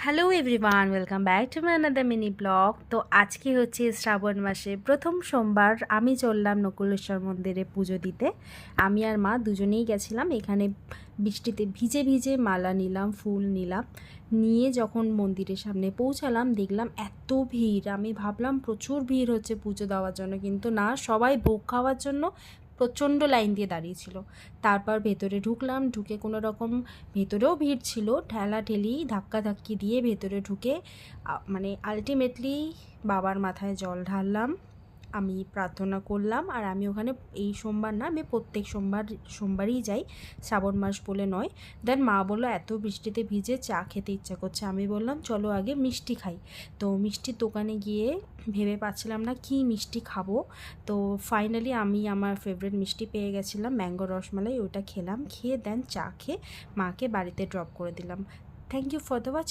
Hello everyone, welcome back to my another mini blog. তো আজকে হচ্ছে শ্রাবণ মাসে প্রথম সোমবার। আমি চললাম নকুলেশ্বর মন্দিরে পুজো দিতে। আমি আর মা দুজনেই গেছিলাম। এখানে বৃষ্টিতে ভিজে ভিজে মালা নিলাম, ফুল নিলাম। নিয়ে যখন মন্দিরের সামনে পৌঁছালাম দেখলাম এত ভিড়। আমি ভাবলাম প্রচুর ভিড় হচ্ছে পুজো দেওয়ার জন্য, কিন্তু না, সবাই ভোগ খাওয়ার জন্য প্রচণ্ড লাইন দিয়ে দাঁড়িয়েছিল। তারপর ভেতরে ঢুকলাম, ঢুকে কোনো রকম, ভেতরেও ভিড় ছিল, ঠেলাঠেলি ধাক্কাধাক্কি দিয়ে ভেতরে ঢুকে মানে আলটিমেটলি বাবার মাথায় জল ঢাললাম, আমি প্রার্থনা করলাম। আর আমি ওখানে এই সোমবার না, আমি প্রত্যেক সোমবারই যাই, শ্রাবণ মাস বলে নয়। দেন মা বললো এত বৃষ্টিতে ভিজে চা খেতে ইচ্ছা করছে। আমি বললাম চলো আগে মিষ্টি খাই। তো মিষ্টির দোকানে গিয়ে ভেবে পাচ্ছিলাম না কি মিষ্টি খাবো। তো ফাইনালি আমি আমার ফেভারিট মিষ্টি পেয়ে গেছিলাম, ম্যাঙ্গো রসমালাই। ওটা খেলাম, খেয়ে দেন চা খেয়ে মাকে বাড়িতে ড্রপ করে দিলাম। Thank you for the watching.